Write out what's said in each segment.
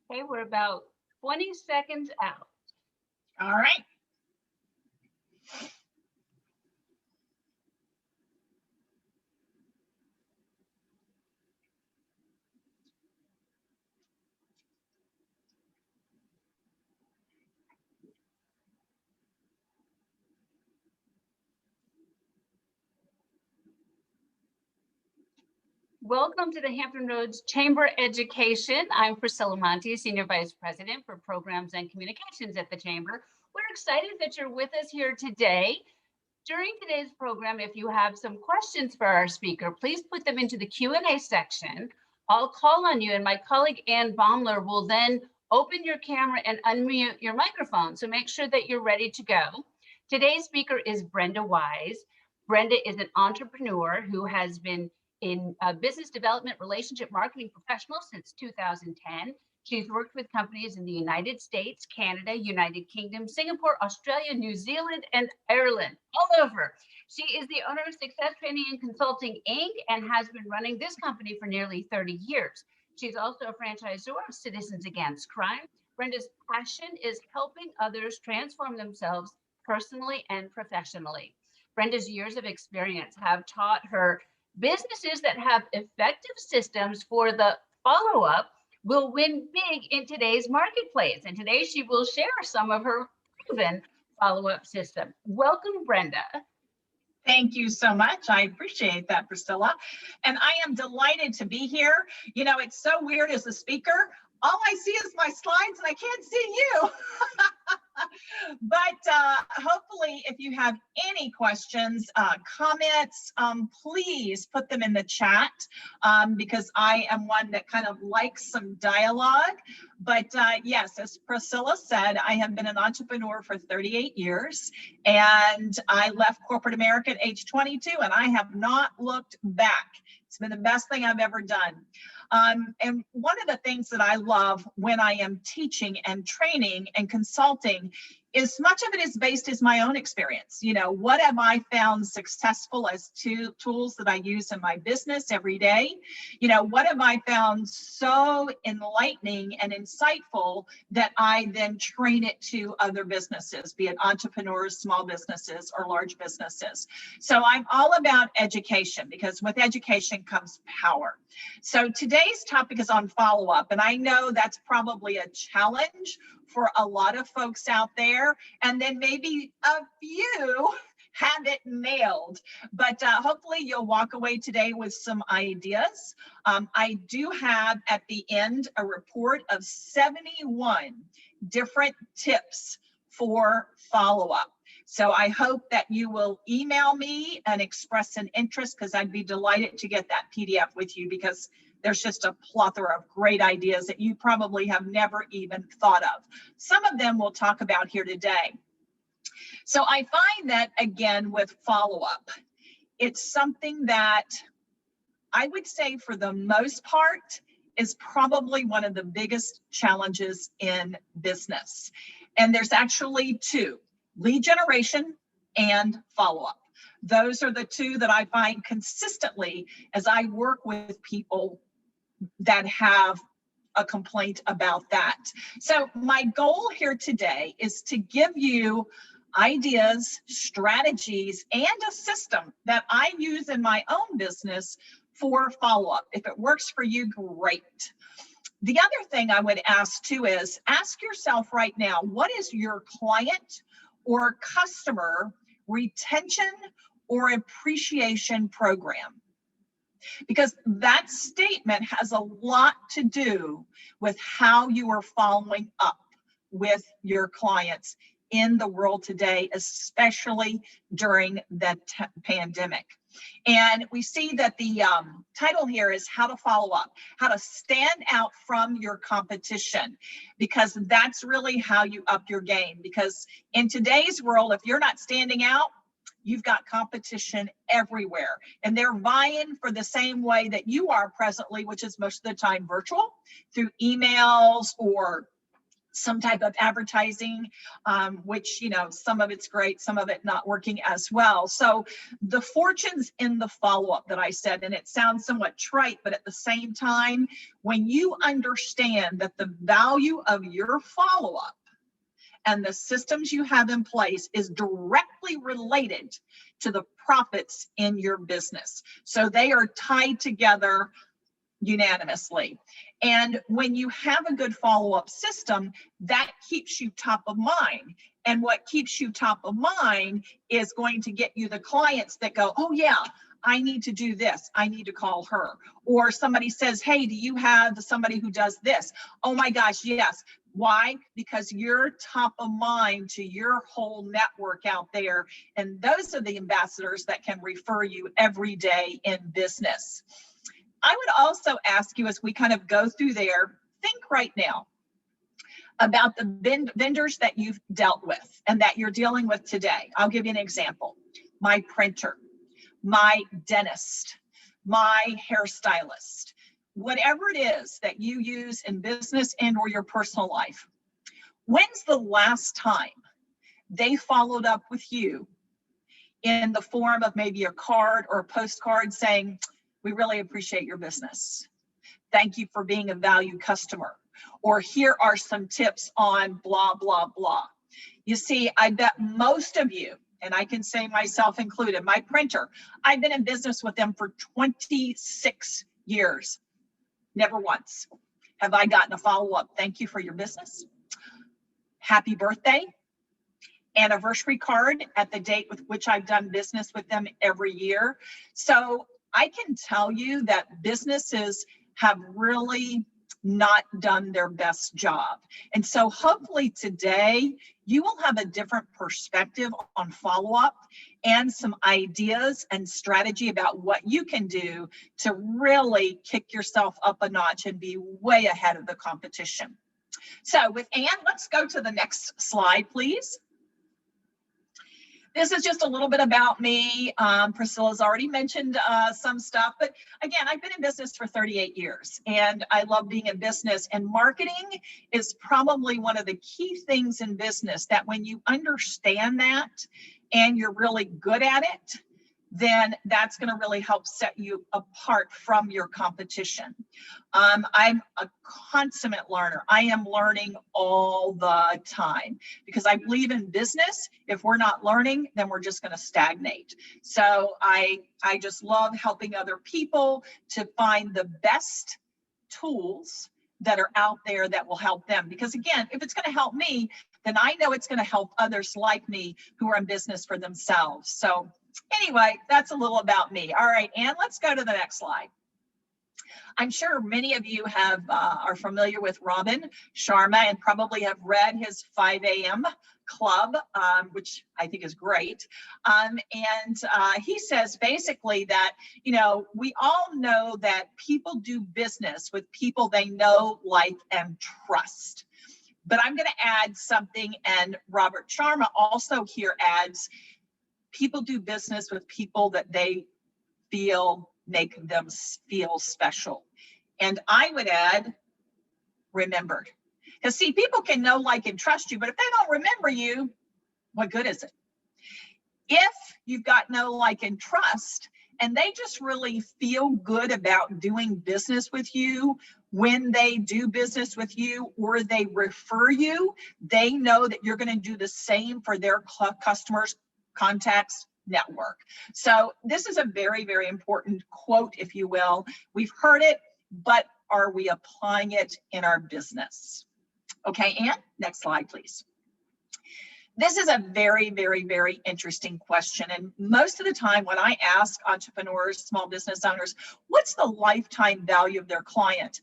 Okay, we're about 20 seconds out. All right. Welcome to the Hampton Roads Chamber Education. I'm Priscilla Monti, Senior Vice President for Programs and Communications at the Chamber. We're excited that you're with us here today. During today's program, if you have some questions for our speaker, please put them into the Q&A section. I'll call on you, and my colleague Ann Baumler will then open your camera and unmute your microphone. So make sure that you're ready to go. Today's speaker is Brenda Wise. Brenda is an entrepreneur who has been in business development relationship marketing professional since 2010. She's worked with companies in the United States, Canada, United Kingdom, Singapore, Australia, New Zealand, and Ireland, all over. She is the owner of Success Training and Consulting, Inc., and has been running this company for nearly 30 years. She's also a franchisor of Citizens Against Crime. Brenda's passion is helping others transform themselves personally and professionally. Brenda's years of experience have taught her businesses that have effective systems for the follow-up will win big in today's marketplace. And today she will share some of her proven follow-up system. Welcome, Brenda. Thank you so much. I appreciate that, Priscilla. And I am delighted to be here. You know, it's so weird as a speaker. All I see is my slides and I can't see you. But hopefully, if you have any questions, comments, please put them in the chat because I am one that kind of likes some dialogue. But yes, as Priscilla said, I have been an entrepreneur for 38 years, and I left corporate America at age 22, and I have not looked back. It's been the best thing I've ever done. And one of the things that I love when I am teaching and training and consulting is much of it is based as my own experience. You know, what have I found successful as tools that I use in my business every day? You know, what have I found so enlightening and insightful that I then train it to other businesses, be it entrepreneurs, small businesses, or large businesses. So I'm all about education because with education comes power. So today's topic is on follow-up, and I know that's probably a challenge for a lot of folks out there, and then maybe a few have it nailed, but hopefully you'll walk away today with some ideas. I do have at the end a report of 71 different tips for follow-up. So I hope that you will email me and express an interest because I'd be delighted to get that PDF with you because there's just a plethora of great ideas that you probably have never even thought of. Some of them we'll talk about here today. So I find that, again, with follow-up, it's something that I would say for the most part is probably one of the biggest challenges in business. And there's actually two: lead generation and follow-up. Those are the two that I find consistently as I work with people that have a complaint about that. So my goal here today is to give you ideas, strategies, and a system that I use in my own business for follow-up. If it works for you, great. The other thing I would ask too is ask yourself right now, what is your client or customer retention or appreciation program? Because that statement has a lot to do with how you are following up with your clients in the world today, especially during the pandemic. And we see that the title here is how to follow up, how to stand out from your competition, because that's really how you up your game. Because in today's world, if you're not standing out, you've got competition everywhere, and they're vying for the same way that you are presently, which is most of the time virtual through emails or some type of advertising, which, some of it's great, some of it not working as well. So the fortune's in the follow-up that I said, and it sounds somewhat trite, but at the same time, when you understand that the value of your follow-up and the systems you have in place is directly related to the profits in your business. So they are tied together unanimously. And when you have a good follow-up system, that keeps you top of mind. And what keeps you top of mind is going to get you the clients that go, oh yeah, I need to do this. I need to call her. Or somebody says, hey, do you have somebody who does this? Oh my gosh, yes. Why? Because you're top of mind to your whole network out there. And those are the ambassadors that can refer you every day in business. I would also ask you, as we kind of go through there, think right now about the vendors that you've dealt with and that you're dealing with today. I'll give you an example. My printer, my dentist, my hairstylist, whatever it is that you use in business and or your personal life. When's the last time they followed up with you in the form of maybe a card or a postcard saying, we really appreciate your business. Thank you for being a valued customer. Or here are some tips on blah, blah, blah. You see, I bet most of you, and I can say myself included, my printer, I've been in business with them for 26 years. Never once have I gotten a follow-up. Thank you for your business. Happy birthday. Anniversary card at the date with which I've done business with them every year. So I can tell you that businesses have really not done their best job. And so hopefully today you will have a different perspective on follow-up and some ideas and strategy about what you can do to really kick yourself up a notch and be way ahead of the competition. So with Anne, let's go to the next slide, please. This is just a little bit about me. Priscilla's already mentioned some stuff, but again, I've been in business for 38 years and I love being in business, and marketing is probably one of the key things in business that when you understand that and you're really good at it, then that's going to really help set you apart from your competition. I'm a consummate learner. I am learning all the time because I believe in business. If we're not learning, then we're just going to stagnate. So I just love helping other people to find the best tools that are out there that will help them. Because again, if it's going to help me, then I know it's going to help others like me who are in business for themselves. So anyway, that's a little about me. All right, Anne, let's go to the next slide. I'm sure many of you are familiar with Robin Sharma and probably have read his 5 a.m. club, which I think is great. And he says basically that, we all know that people do business with people they know, like, and trust. But I'm going to add something, and Robert Sharma also here adds, people do business with people that they feel make them feel special. And I would add, remembered. Because see, people can know, like, and trust you, but if they don't remember you, what good is it? If you've got know, like, and trust, and they just really feel good about doing business with you, when they do business with you or they refer you, they know that you're going to do the same for their customers, contacts, network. So this is a very, very important quote, if you will. We've heard it, but are we applying it in our business? Okay, Anne, next slide, please. This is a very, very, very interesting question. And most of the time when I ask entrepreneurs, small business owners, what's the lifetime value of their client?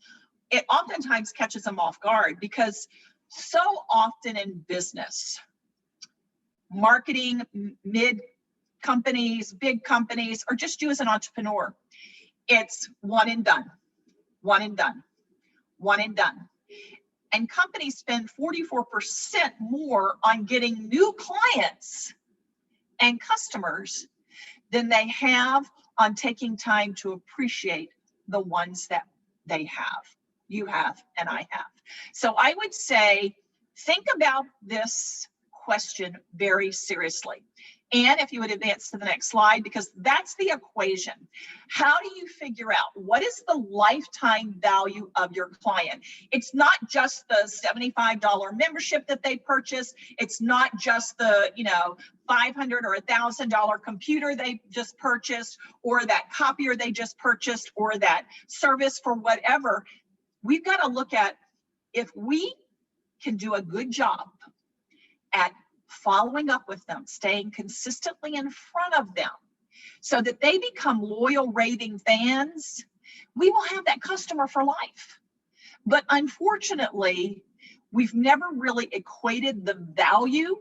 It oftentimes catches them off guard because so often in business, marketing, mid companies, big companies, or just you as an entrepreneur, it's one and done, one and done, one and done. And companies spend 44% more on getting new clients and customers than they have on taking time to appreciate the ones that they have, you have, and I have. So I would say Think about this question very seriously. And if you would advance to the next slide, because that's the equation. How do you figure out what is the lifetime value of your client? It's not just the $75 membership that they purchased. It's not just the, $500 or $1,000 computer they just purchased, or that copier they just purchased, or that service for whatever. We've got to look at if we can do a good job at following up with them, staying consistently in front of them so that they become loyal, raving fans, we will have that customer for life. But unfortunately, we've never really equated the value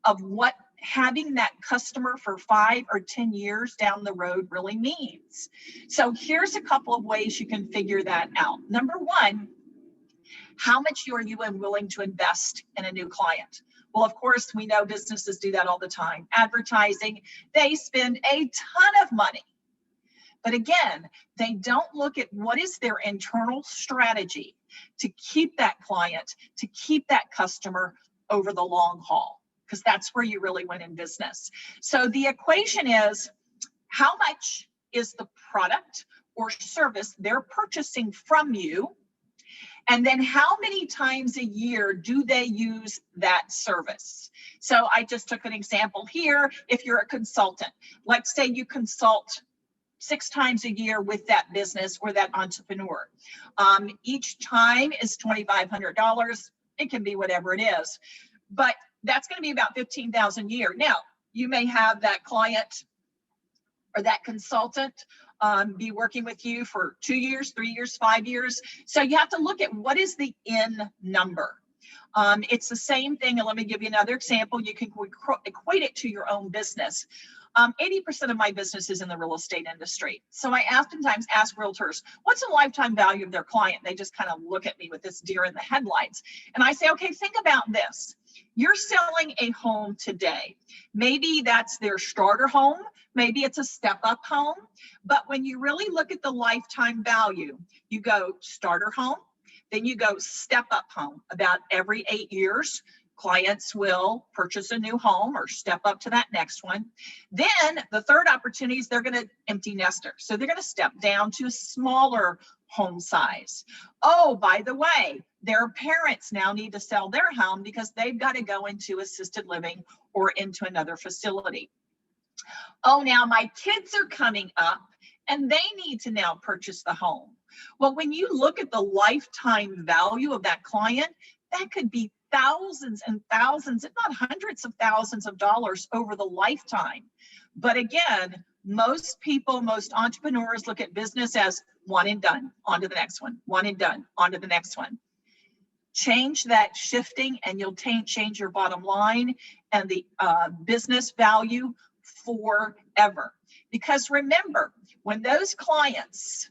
of what having that customer for 5 or 10 years down the road really means. So here's a couple of ways you can figure that out. Number one, how much are you willing to invest in a new client? Well, of course, we know businesses do that all the time. Advertising, they spend a ton of money. But again, they don't look at what is their internal strategy to keep that client, to keep that customer over the long haul, because that's where you really win in business. So the equation is, how much is the product or service they're purchasing from you? And then how many times a year do they use that service? So I just took an example here. If you're a consultant, let's say you consult 6 times a year with that business or that entrepreneur. Each time is $2,500. It can be whatever it is, but that's going to be about $15,000 a year. Now, you may have that client or that consultant be working with you for 2 years, 3 years, 5 years. So you have to look at what is the in number. It's the same thing. And let me give you another example. You can equate it to your own business. 80% of my business is in the real estate industry. So I oftentimes ask realtors, what's the lifetime value of their client? They just kind of look at me with this deer in the headlights. And I say, okay, think about this. You're selling a home today. Maybe that's their starter home. Maybe it's a step-up home. But when you really look at the lifetime value, you go starter home, then you go step-up home. About every 8 years, clients will purchase a new home or step up to that next one. Then the third opportunity is they're going to empty nester. So they're going to step down to a smaller home size. Oh, by the way, their parents now need to sell their home because they've got to go into assisted living or into another facility. Oh, now my kids are coming up and they need to now purchase the home. Well, when you look at the lifetime value of that client, that could be thousands and thousands, if not hundreds of thousands of dollars over the lifetime. But again, most people, most entrepreneurs look at business as one and done, on to the next one, one and done, on to the next one. Change that shifting and you'll change your bottom line and the business value forever. Because remember, when those clients,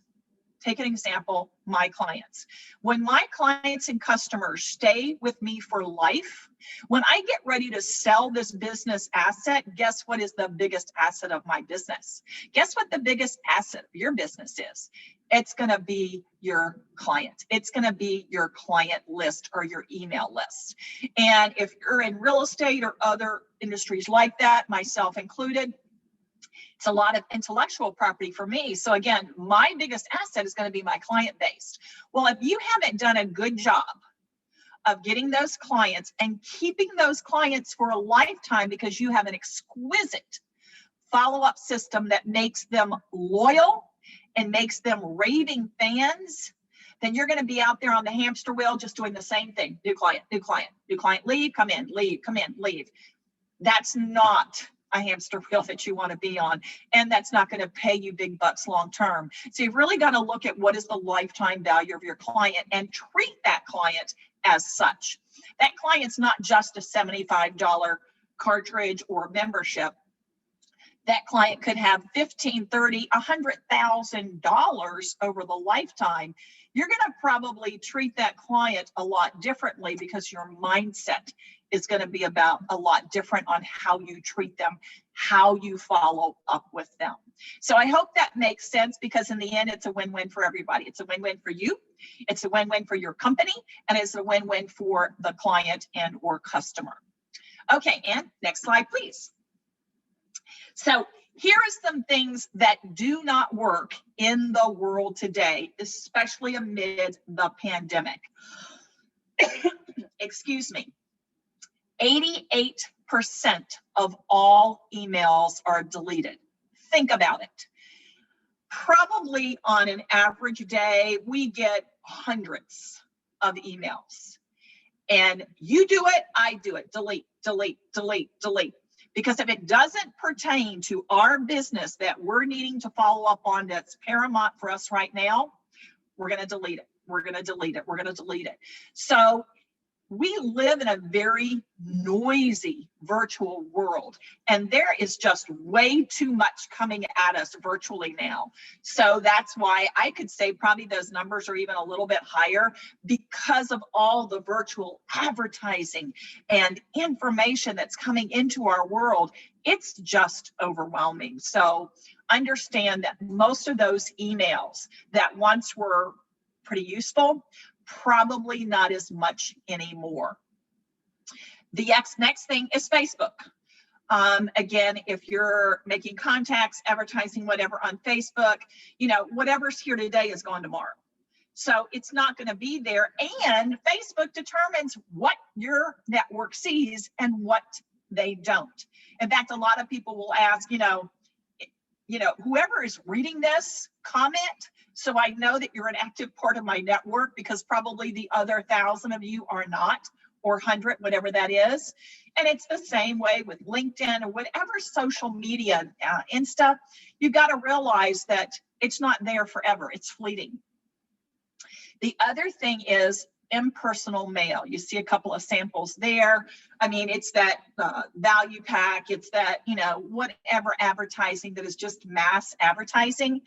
take an example, my clients. When my clients and customers stay with me for life, when I get ready to sell this business asset, guess what is the biggest asset of my business? Guess what the biggest asset of your business is? It's going to be your client. It's going to be your client list or your email list. And if you're in real estate or other industries like that, myself included, it's a lot of intellectual property for me. So again, my biggest asset is going to be my client base. Well, if you haven't done a good job of getting those clients and keeping those clients for a lifetime because you have an exquisite follow-up system that makes them loyal and makes them raving fans, then you're going to be out there on the hamster wheel just doing the same thing. New client, new client, new client, leave, come in, leave, come in, leave. That's not a hamster wheel that you want to be on, and that's not going to pay you big bucks long term. So you've really got to look at what is the lifetime value of your client and treat that client as such. That client's not just a $75 cartridge or membership. That client could have $15,000, $30,000, $100,000 over the lifetime you're going to probably treat that client a lot differently because your mindset is going to be about a lot different on how you treat them, how you follow up with them. So I hope that makes sense, because in the end, it's a win-win for everybody. It's a win-win for you, it's a win-win for your company, and it's a win-win for the client and or customer. Okay, and next slide, please. So here are some things that do not work in the world today, especially amid the pandemic. Excuse me. 88% of all emails are deleted. Think about it. Probably on an average day, we get hundreds of emails. And you do it, I do it. Delete, delete, delete, delete. Because if it doesn't pertain to our business that we're needing to follow up on, that's paramount for us right now, we're going to delete it. We're going to delete it. We're going to delete it. So we live in a very noisy virtual world, and there is just way too much coming at us virtually now. So that's why I could say probably those numbers are even a little bit higher, because of all the virtual advertising and information that's coming into our world. It's just overwhelming. So understand that most of those emails that once were pretty useful, probably not as much anymore. The next thing is Facebook. Again, if you're making contacts, advertising, whatever on Facebook, whatever's here today is gone tomorrow. So it's not going to be there. And Facebook determines what your network sees and what they don't. In fact, a lot of people will ask, whoever is reading this, comment, so I know that you're an active part of my network, because probably the other 1,000 of you are not, or 100, whatever that is. And it's the same way with LinkedIn or whatever social media, Insta. You've got to realize that it's not there forever. It's fleeting. The other thing is impersonal mail. You see a couple of samples there. I mean, it's that value pack. It's that, whatever advertising that is just mass advertising.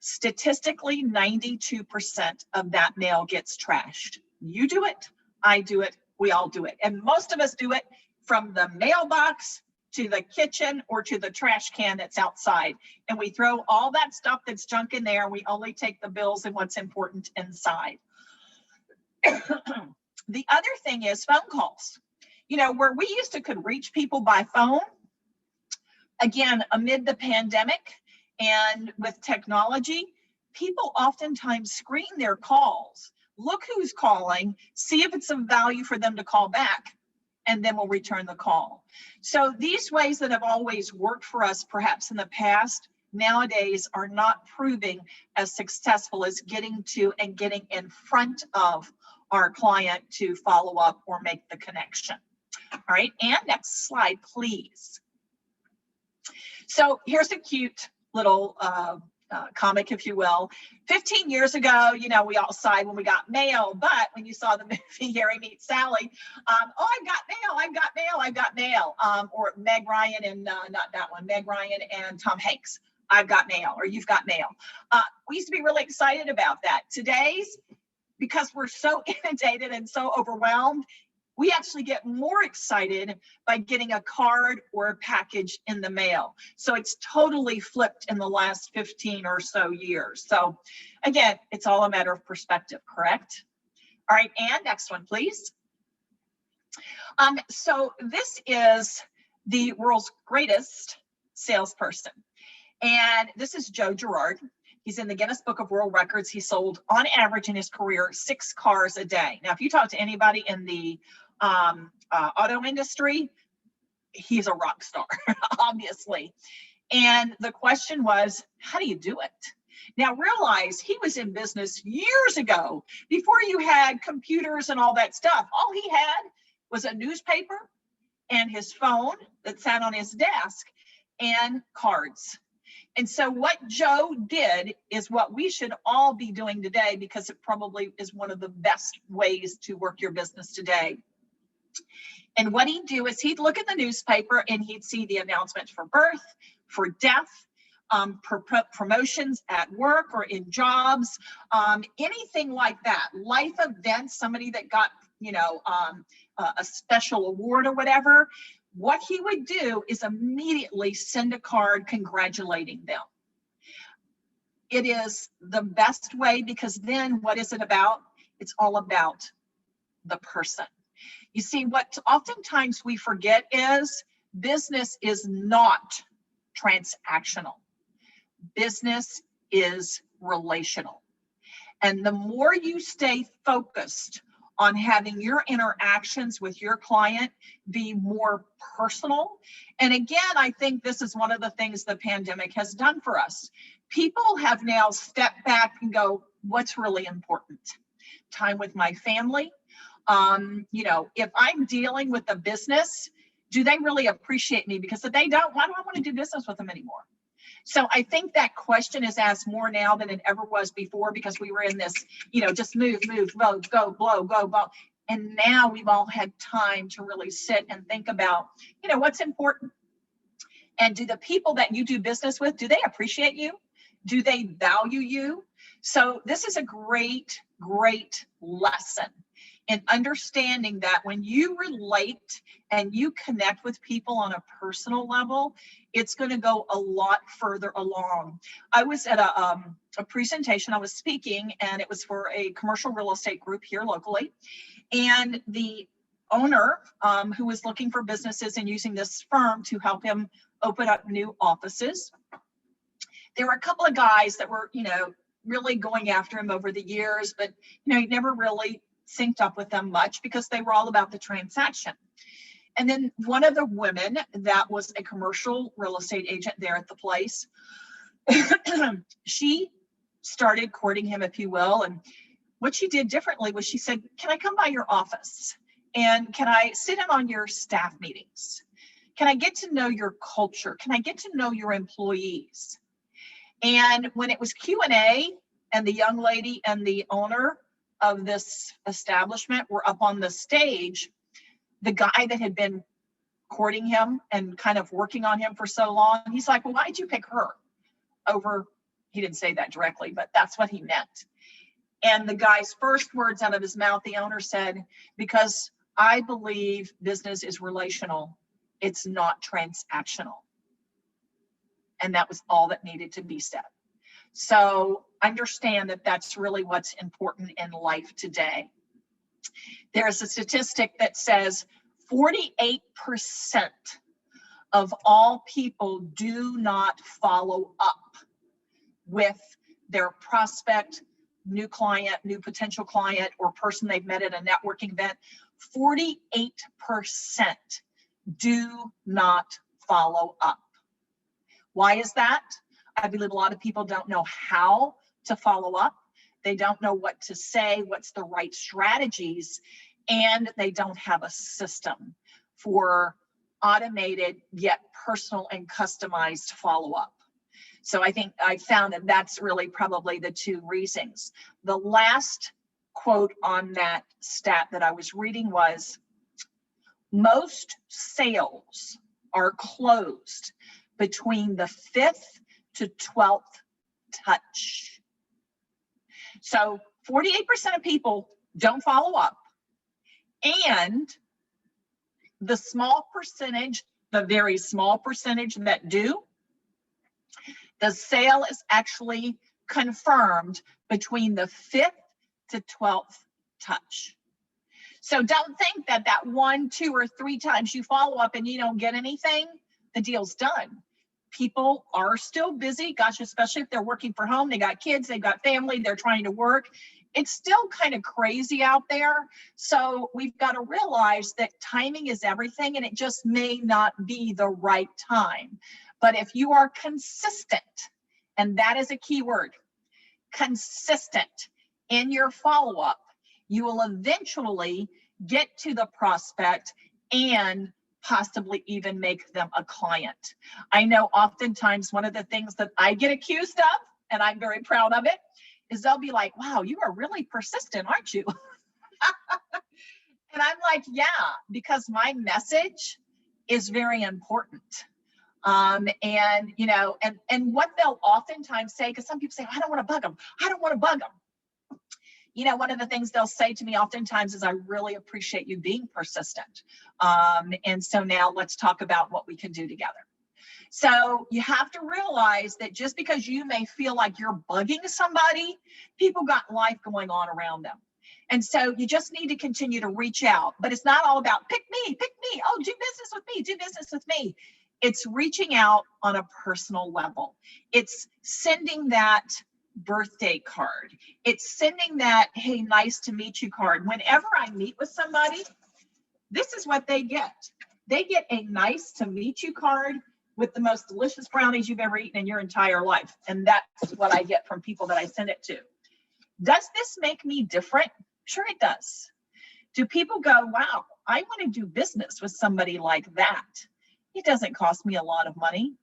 Statistically, 92% of that mail gets trashed. You do it, I do it, we all do it. And most of us do it from the mailbox to the kitchen or to the trash can that's outside. And we throw all that stuff that's junk in there. We only take the bills and what's important inside. The other thing is phone calls. Where we used to could reach people by phone, again, amid the pandemic, and with technology, people oftentimes screen their calls, look who's calling, see if it's of value for them to call back, and then we'll return the call. So these ways that have always worked for us, perhaps in the past, nowadays are not proving as successful as getting to and getting in front of our client to follow up or make the connection. All right, and next slide, please. So here's a cute little comic, if you will. 15 years ago, we all sighed when we got mail, but when you saw the movie Harry Meets Sally, oh, I've got mail, I've got mail, I've got mail, or Meg Ryan and, not that one, Meg Ryan and Tom Hanks, I've got mail, or you've got mail. We used to be really excited about that. Today's, because we're so inundated and so overwhelmed, we actually get more excited by getting a card or a package in the mail. So it's totally flipped in the last 15 or so years. So again, it's all a matter of perspective, correct? All right, and next one, please. So this is the world's greatest salesperson. And this is Joe Girard. He's in the Guinness Book of World Records. He sold, on average in his career, 6 cars a day. Now, if you talk to anybody in the auto industry, he's a rock star, obviously. And the question was, how do you do it? Now, realize he was in business years ago, before you had computers and all that stuff. All he had was a newspaper and his phone that sat on his desk and cards. And so what Joe did is what we should all be doing today, because it probably is one of the best ways to work your business today. And what he'd do is he'd look at the newspaper and he'd see the announcements for birth, for death, promotions at work or in jobs, anything like that, life events, somebody that got, a special award or whatever, what he would do is immediately send a card congratulating them. It is the best way, because then what is it about? It's all about the person. You see, what oftentimes we forget is business is not transactional. Business is relational. And the more you stay focused on having your interactions with your client be more personal. And again, I think this is one of the things the pandemic has done for us. People have now stepped back and go, what's really important? Time with my family. If I'm dealing with a business, do they really appreciate me? Because if they don't, why do I want to do business with them anymore? So I think that question is asked more now than it ever was before, because we were in this, just move, go, blow. And now we've all had time to really sit and think about, what's important. And do the people that you do business with, do they appreciate you? Do they value you? So this is a great, great lesson in understanding that when you relate and you connect with people on a personal level, it's going to go a lot further along. I was at a presentation, I was speaking, and it was for a commercial real estate group here locally. And the owner, who was looking for businesses and using this firm to help him open up new offices, there were a couple of guys that were, really going after him over the years, but, he never really synced up with them much because they were all about the transaction. And then one of the women that was a commercial real estate agent there at the place, she started courting him, if you will. And what she did differently was she said, can I come by your office? And can I sit in on your staff meetings? Can I get to know your culture? Can I get to know your employees? And when it was Q&A and the young lady and the owner of this establishment were up on the stage, the guy that had been courting him and kind of working on him for so long, he's like, well, why did you pick her over? He didn't say that directly, but that's what he meant. And the guy's first words out of his mouth, the owner said, because I believe business is relational, it's not transactional. And that was all that needed to be said. So understand that that's really what's important in life today. There's a statistic that says 48% of all people do not follow up with their prospect, new client, new potential client, or person they've met at a networking event. 48% do not follow up. Why is that? I believe a lot of people don't know how to follow up. They don't know what to say, what's the right strategies, and they don't have a system for automated yet personal and customized follow-up. So I think I found that that's really probably the two reasons. The last quote on that stat that I was reading was, most sales are closed between the 5th to 12th touch. So 48% of people don't follow up, and the small percentage, the very small percentage that do, the sale is actually confirmed between the 5th to 12th touch. So don't think that 1, 2, or 3 times you follow up and you don't get anything, the deal's done. People are still busy, gosh, especially if they're working from home, they got kids, they've got family, they're trying to work. It's still kind of crazy out there. So we've got to realize that timing is everything, and it just may not be the right time. But if you are consistent, and that is a key word, consistent in your follow-up, you will eventually get to the prospect and possibly even make them a client. I know oftentimes one of the things that I get accused of, and I'm very proud of it, is they'll be like, wow, you are really persistent, aren't you? And I'm like, yeah, because my message is very important. And you know, and what they'll oftentimes say, because some people say, I don't want to bug them. I don't want to bug them. You know, one of the things they'll say to me oftentimes is, I really appreciate you being persistent. And so now let's talk about what we can do together. So you have to realize that just because you may feel like you're bugging somebody, people got life going on around them. And so you just need to continue to reach out. But it's not all about pick me. Oh, do business with me. Do business with me. It's reaching out on a personal level. It's sending that birthday card. It's sending that, hey, nice to meet you card. Whenever I meet with somebody, this is what they get. They get a nice to meet you card with the most delicious brownies you've ever eaten in your entire life. And that's what I get from people that I send it to. Does this make me different? Sure it does. Do people go, wow, I want to do business with somebody like that? It doesn't cost me a lot of money.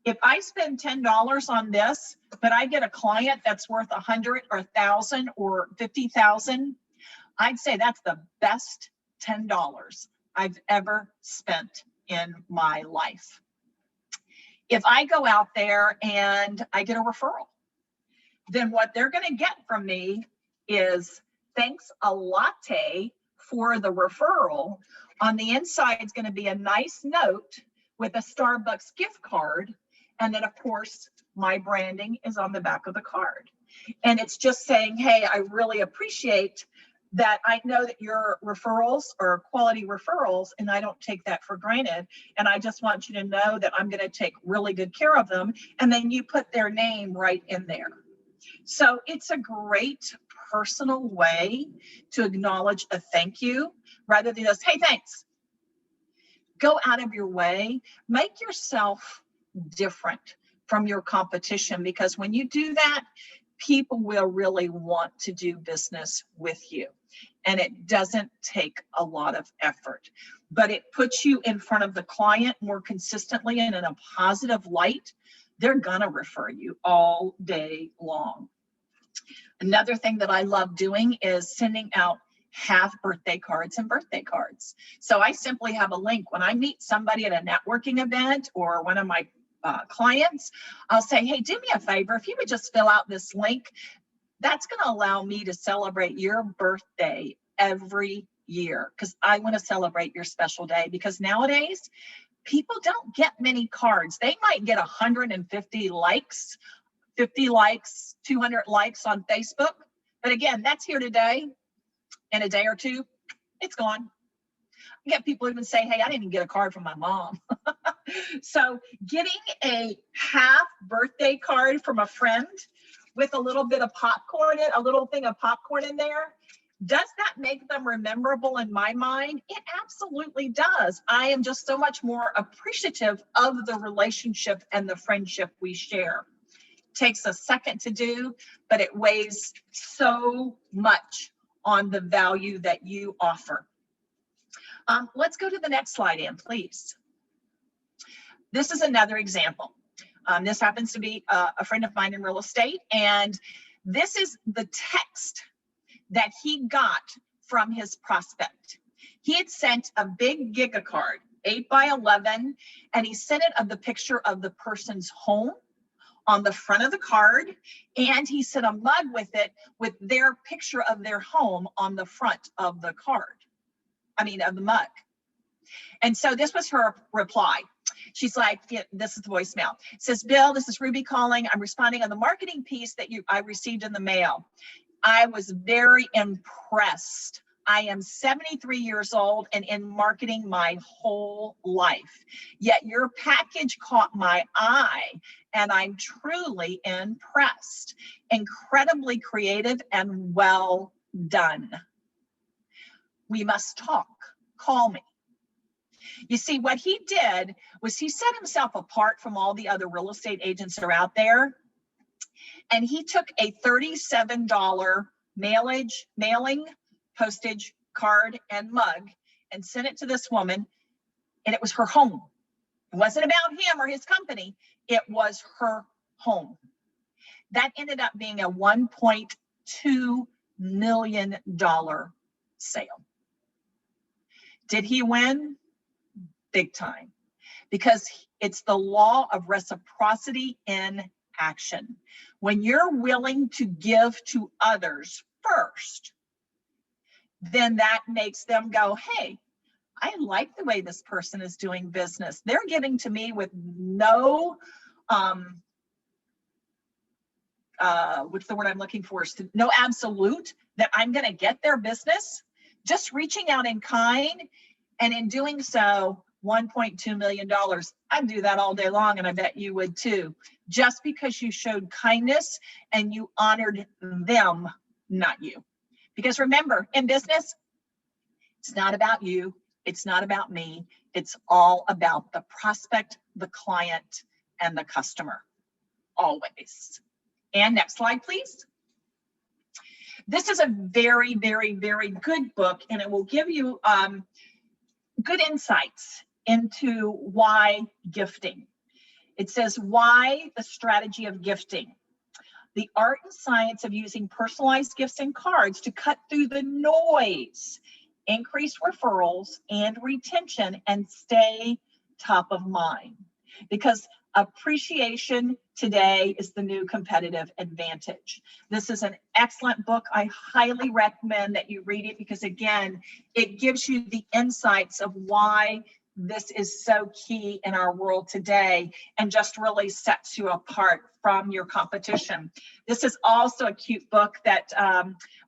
If I spend $10 on this, but I get a client that's worth 100 or 1,000 or 50,000, I'd say that's the best $10 I've ever spent in my life. If I go out there and I get a referral, then what they're going to get from me is thanks a latte for the referral. On the inside is going to be a nice note with a Starbucks gift card. And then, of course, my branding is on the back of the card. And it's just saying, hey, I really appreciate that. I know that your referrals are quality referrals, and I don't take that for granted. And I just want you to know that I'm going to take really good care of them. And then you put their name right in there. So it's a great personal way to acknowledge a thank you rather than just, hey, thanks. Go out of your way, make yourself different from your competition, because when you do that, people will really want to do business with you. And it doesn't take a lot of effort, but it puts you in front of the client more consistently and in a positive light. They're gonna refer you all day long. Another thing that I love doing is sending out half birthday cards and birthday cards. So I simply have a link. When I meet somebody at a networking event or one of my clients, I'll say, hey, do me a favor. If you would just fill out this link, that's going to allow me to celebrate your birthday every year, because I want to celebrate your special day. Because nowadays, people don't get many cards. They might get 150 likes, 50 likes, 200 likes on Facebook. But again, that's here today. In a day or two, it's gone. I get people even say, hey, I didn't even get a card from my mom. So getting a half birthday card from a friend with a little bit of popcorn, a little thing of popcorn in there, does that make them memorable in my mind? It absolutely does. I am just so much more appreciative of the relationship and the friendship we share. It takes a second to do, but it weighs so much on the value that you offer. Let's go to the next slide, Ann, please. This is another example. This happens to be a friend of mine in real estate, and this is the text that he got from his prospect. He had sent a big giga card, 8 by 11, and he sent it of the picture of the person's home on the front of the card, and he sent a mug with it with their picture of their home on the front of the card. Of the mug. And so this was her reply. She's like, yeah, this is the voicemail. It says, Bill, this is Ruby calling. I'm responding on the marketing piece that I received in the mail. I was very impressed. I am 73 years old and in marketing my whole life. Yet your package caught my eye and I'm truly impressed. Incredibly creative and well done. We must talk. Call me. You see, what he did was he set himself apart from all the other real estate agents that are out there. And he took a $37 mailing, postage, card, and mug and sent it to this woman. And it was her home. It wasn't about him or his company. It was her home. That ended up being a $1.2 million sale. Did he win? Big time. because it's the law of reciprocity in action. When you're willing to give to others first, then that makes them go, hey, I like the way this person is doing business. They're giving to me with no, what's the word I'm looking for? No absolute that I'm going to get their business, just reaching out in kind. And in doing so, $1.2 million. I'd do that all day long, and I bet you would too, just because you showed kindness and you honored them, not you. Because remember, in business, it's not about you. It's not about me. It's all about the prospect, the client, and the customer, always. And next slide, please. This is a very, very, very good book, and it will give you good insights into why gifting. It says, why the strategy of gifting. The art and science of using personalized gifts and cards to cut through the noise, increase referrals and retention, and stay top of mind. Because appreciation today is the new competitive advantage. This is an excellent book. I highly recommend that you read it because, again, it gives you the insights of why this is so key in our world today and just really sets you apart from your competition. This is also a cute book that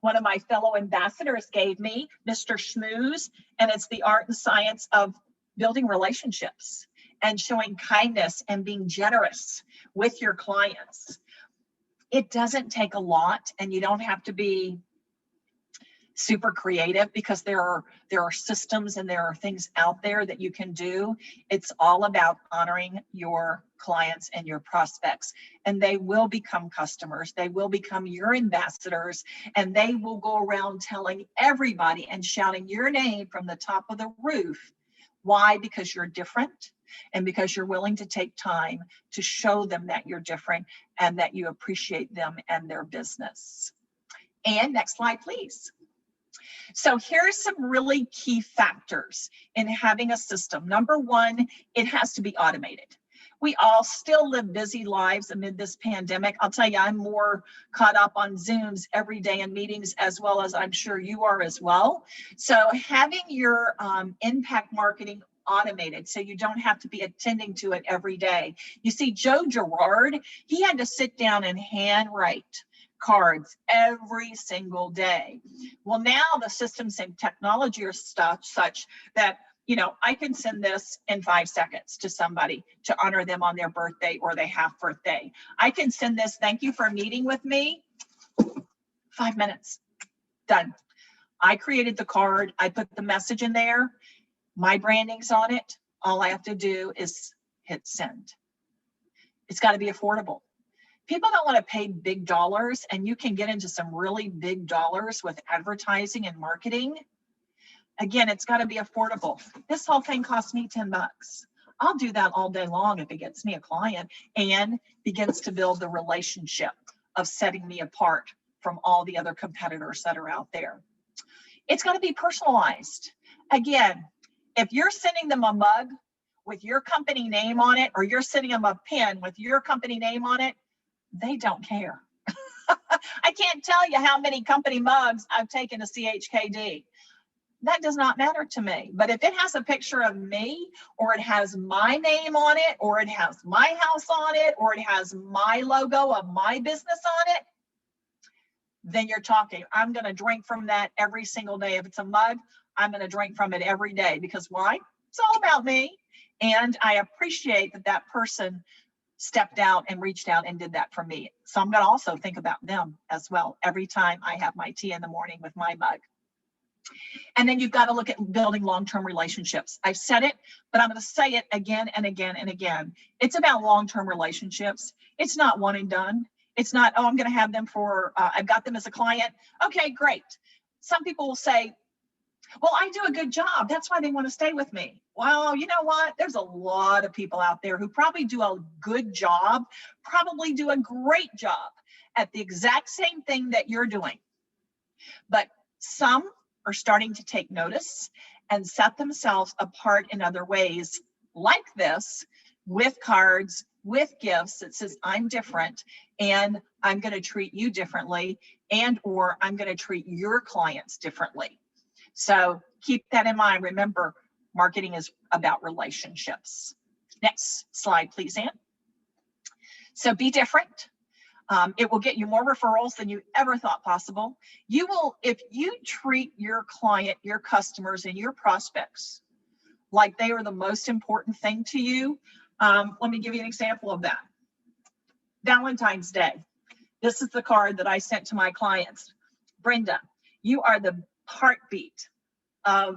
one of my fellow ambassadors gave me, Mr. Schmooze, and it's the art and science of building relationships and showing kindness and being generous with your clients. It doesn't take a lot, and you don't have to be super creative because there are systems and there are things out there that you can do. It's all about honoring your clients and your prospects, and they will become customers. They will become your ambassadors, and they will go around telling everybody and shouting your name from the top of the roof. Why? Because you're different, and because you're willing to take time to show them that you're different and that you appreciate them and their business. And next slide, please. So here's some really key factors in having a system. Number one, it has to be automated. We all still live busy lives amid this pandemic. I'll tell you, I'm more caught up on Zooms every day and meetings, as well as I'm sure you are as well. So having your impact marketing automated so you don't have to be attending to it every day. You see, Joe Girard, he had to sit down and handwrite cards every single day. Well, now the systems and technology are such that, you know, I can send this in 5 seconds to somebody to honor them on their birthday or their half birthday. I can send this, thank you for meeting with me, 5 minutes, done. I created the card, I put the message in there, my branding's on it. All I have to do is hit send. It's got to be affordable. People don't want to pay big dollars, and you can get into some really big dollars with advertising and marketing. Again, it's got to be affordable. This whole thing cost me $10. I'll do that all day long if it gets me a client and begins to build the relationship of setting me apart from all the other competitors that are out there. It's got to be personalized. Again, if you're sending them a mug with your company name on it, or you're sending them a pen with your company name on it, they don't care. I can't tell you how many company mugs I've taken to CHKD. That does not matter to me. But if it has a picture of me, or it has my name on it, or it has my house on it, or it has my logo of my business on it, then you're talking. I'm going to drink from that every single day. If it's a mug, I'm going to drink from it every day. Because why? It's all about me. And I appreciate that that person stepped out and reached out and did that for me. So I'm going to also think about them as well every time I have my tea in the morning with my mug. And then you've got to look at building long-term relationships. I've said it, but I'm going to say it again and again and again. It's about long-term relationships. It's not one and done. It's not, oh, I'm going to have them for, I've got them as a client. Okay, great. Some people will say, well, I do a good job. That's why they want to stay with me. Well, you know what? There's a lot of people out there who probably do a good job, probably do a great job at the exact same thing that you're doing. But some are starting to take notice and set themselves apart in other ways, like this with cards, with gifts that says, I'm different and I'm going to treat you differently, and or I'm going to treat your clients differently. So keep that in mind. Remember, marketing is about relationships. Next slide, please, Ann. So be different. It will get you more referrals than you ever thought possible. You will, if you treat your client, your customers, and your prospects like they are the most important thing to you. Let me give you an example of that. Valentine's Day. This is the card that I sent to my clients. Brenda, you are the heartbeat of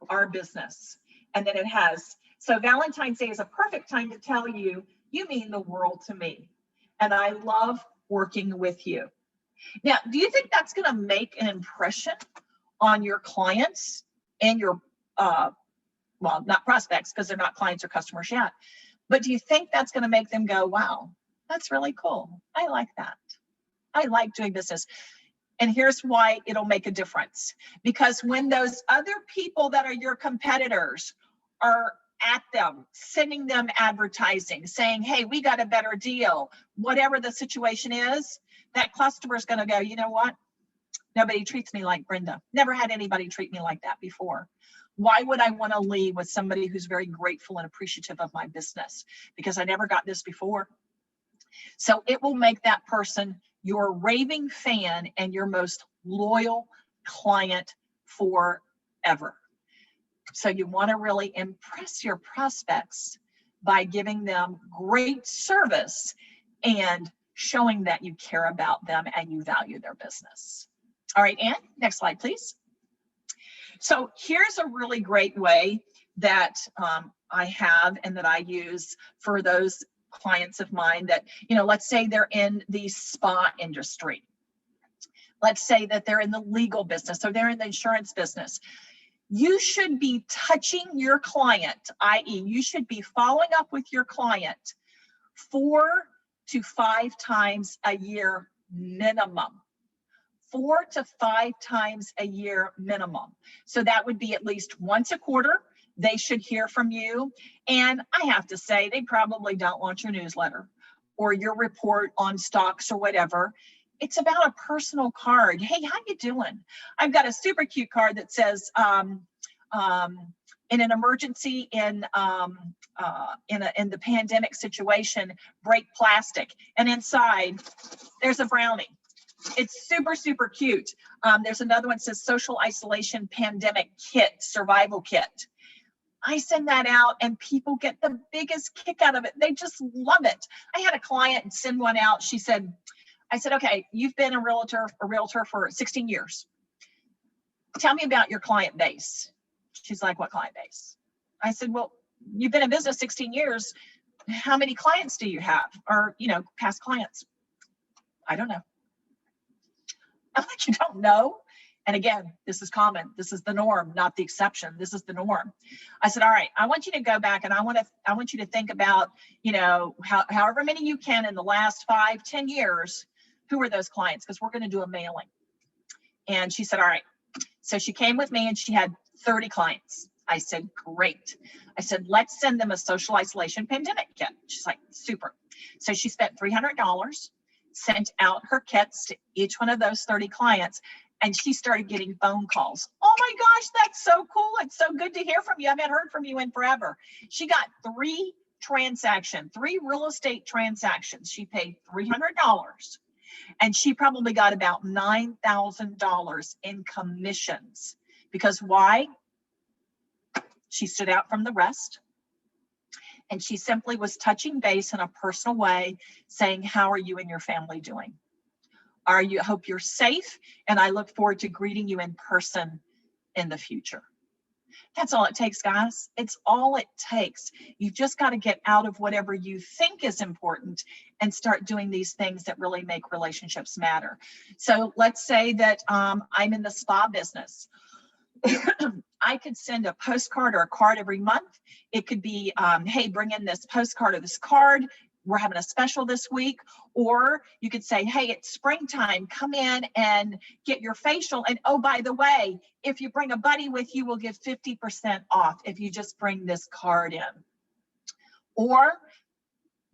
our business. And then it has, so Valentine's Day is a perfect time to tell you, you mean the world to me. And I love working with you. Now, do you think that's going to make an impression on your clients and your, well, not prospects because they're not clients or customers yet, but do you think that's going to make them go, wow, that's really cool. I like that. I like doing business. And here's why it'll make a difference. Because when those other people that are your competitors are at them, sending them advertising, saying, hey, we got a better deal, whatever the situation is, that customer is going to go, you know what? Nobody treats me like Brenda. Never had anybody treat me like that before. Why would I want to leave with somebody who's very grateful and appreciative of my business? Because I never got this before. So it will make that person your raving fan and your most loyal client forever. So you want to really impress your prospects by giving them great service and showing that you care about them and you value their business. All right, Ann, next slide, please. So here's a really great way that I have and that I use for those clients of mine that, you know, let's say they're in the spa industry. Let's say that they're in the legal business or they're in the insurance business. You should be touching your client, i.e. you should be following up with your client 4 to 5 times a year minimum. 4 to 5 times a year minimum. So that would be at least once a quarter. They should hear from you. And I have to say, they probably don't want your newsletter or your report on stocks or whatever. It's about a personal card. Hey, how you doing? I've got a super cute card that says, in an emergency, in the pandemic situation, break plastic. And inside, there's a brownie. It's super, super cute. There's another one that says social isolation pandemic kit, survival kit. I send that out and people get the biggest kick out of it. They just love it. I had a client send one out. I said, okay, you've been a realtor for 16 years. Tell me about your client base. She's like, what client base? I said, well, you've been in business 16 years. How many clients do you have? Or, you know, past clients? I don't know. I'm like, you don't know? And again, this is common. This is the norm, not the exception. This is the norm. I said, all right, I want you to go back and I want you to think about, you know, however many you can in the last 5, 10 years, who are those clients? Because we're going to do a mailing. And she said, all right. So she came with me and she had 30 clients. I said, great. I said, let's send them a social isolation pandemic kit. She's like, super. So she spent $300, sent out her kits to each one of those 30 clients. And she started getting phone calls. Oh my gosh, that's so cool. It's so good to hear from you. I haven't heard from you in forever. She got 3 real estate transactions. She paid $300 and she probably got about $9,000 in commissions. Because why? She stood out from the rest. And she simply was touching base in a personal way, saying, how are you and your family doing? I hope you're safe, and I look forward to greeting you in person in the future. That's all it takes, guys. It's all it takes. You've just got to get out of whatever you think is important and start doing these things that really make relationships matter. So let's say that I'm in the spa business. I could send a postcard or a card every month. It could be, hey, bring in this postcard or this card. we're having a special this week. Or you could say, hey, it's springtime, come in and get your facial. And oh, by the way, if you bring a buddy with you, we'll give 50% off if you just bring this card in. Or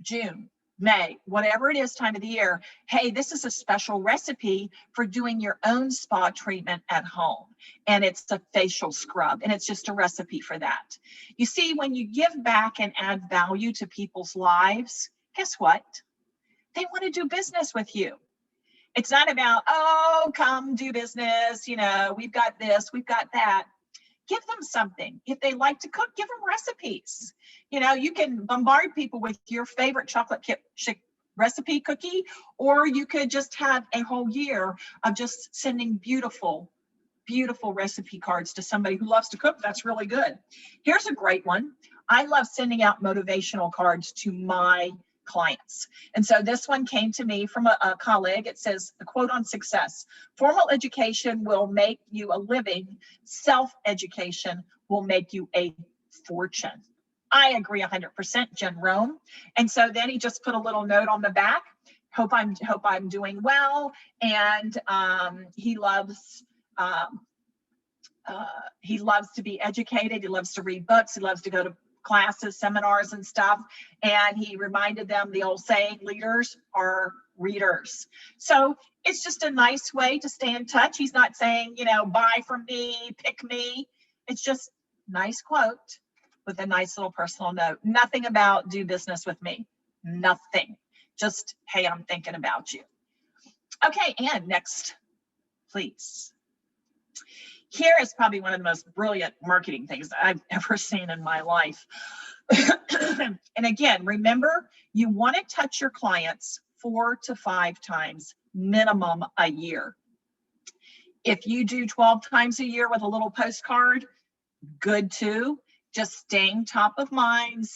June, May, whatever it is time of the year, hey, this is a special recipe for doing your own spa treatment at home. And it's a facial scrub, and it's just a recipe for that. You see, when you give back and add value to people's lives, guess what? They want to do business with you. It's not about, oh, come do business, you know, we've got this, we've got that. Give them something. If they like to cook, give them recipes. You know, you can bombard people with your favorite chocolate chip recipe cookie, or you could just have a whole year of just sending beautiful, beautiful recipe cards to somebody who loves to cook. That's really good. Here's a great one. I love sending out motivational cards to my clients. And so this one came to me from a colleague. It says, the quote on success: formal education will make you a living, self-education will make you a fortune. I agree 100%, Jen Rome. And so then he just put a little note on the back. Hope I'm doing well. And he loves to be educated. He loves to read books. He loves to go to classes, seminars and stuff. And he reminded them the old saying, leaders are readers. So it's just a nice way to stay in touch. He's not saying, you know, buy from me, pick me. It's just nice quote with a nice little personal note. Nothing about do business with me. Nothing. Just, hey, I'm thinking about you. Okay, and next, please. Here is probably one of the most brilliant marketing things I've ever seen in my life. And again, remember, you want to touch your clients 4 to 5 times minimum a year. If you do 12 times a year with a little postcard, good too. Just staying top of mind,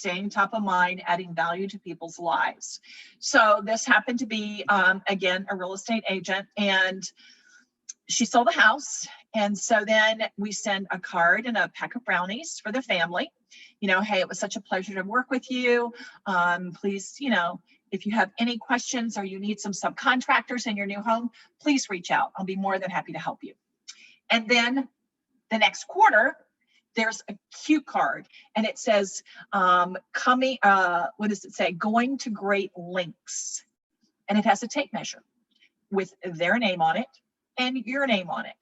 adding value to people's lives. So this happened to be, again, a real estate agent, and she sold the house. And so then we send a card and a pack of brownies for the family. You know, hey, it was such a pleasure to work with you. Please, you know, if you have any questions or you need some subcontractors in your new home, please reach out. I'll be more than happy to help you. And then the next quarter, there's a cute card, and it says, what does it say? Going to great lengths. And it has a tape measure with their name on it and your name on it.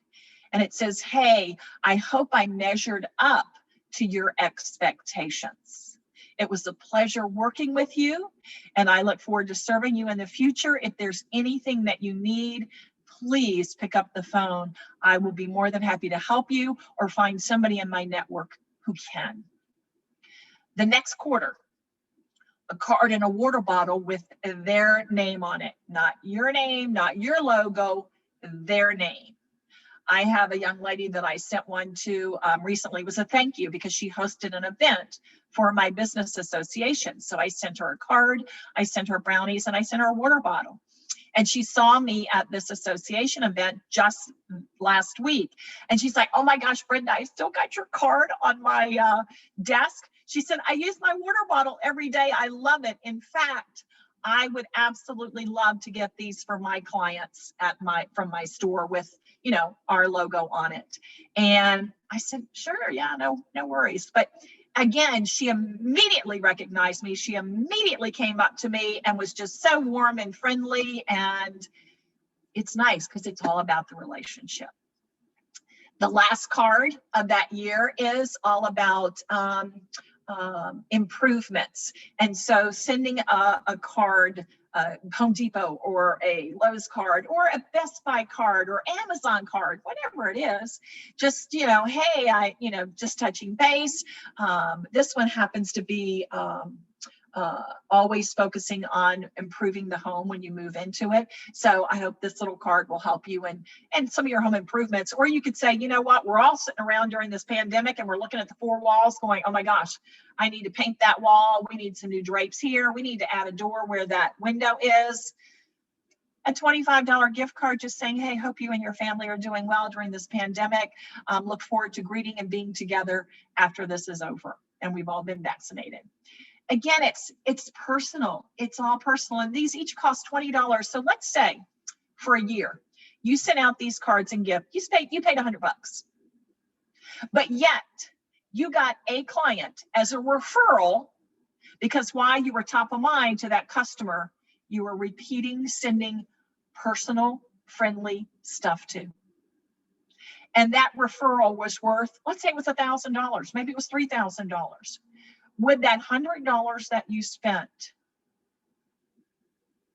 And it says, hey, I hope I measured up to your expectations. It was a pleasure working with you, and I look forward to serving you in the future. If there's anything that you need, please pick up the phone. I will be more than happy to help you or find somebody in my network who can. The next quarter, a card and a water bottle with their name on it. Not your name, not your logo, their name. I have a young lady that I sent one to recently. It was a thank you because she hosted an event for my business association. So I sent her a card, I sent her brownies, and I sent her a water bottle. And she saw me at this association event just last week. And she's like, oh my gosh, Brenda, I still got your card on my desk. She said, I use my water bottle every day. I love it. In fact, I would absolutely love to get these for my clients from my store with, you know, our logo on it. And I said, sure, yeah, no worries. But again, she immediately recognized me. She immediately came up to me and was just so warm and friendly. And it's nice because it's all about the relationship. The last card of that year is all about improvements. And so sending a card, Home Depot or a Lowe's card or a Best Buy card or Amazon card, whatever it is, just, you know, hey, just touching base. This one happens to be always focusing on improving the home when you move into it. So I hope this little card will help you and some of your home improvements. Or you could say, you know what, we're all sitting around during this pandemic and we're looking at the 4 walls going, oh my gosh, I need to paint that wall. We need some new drapes here. We need to add a door where that window is. A $25 gift card just saying, hey, hope you and your family are doing well during this pandemic. Look forward to greeting and being together after this is over and we've all been vaccinated. Again, it's personal. It's all personal. And these each cost $20. So let's say for a year, you sent out these cards and gift. You paid $100. But yet you got a client as a referral, because why? You were top of mind to that customer. You were repeating, sending personal, friendly stuff to. And that referral was worth, let's say it was $1,000. Maybe it was $3,000. Would that $100 that you spent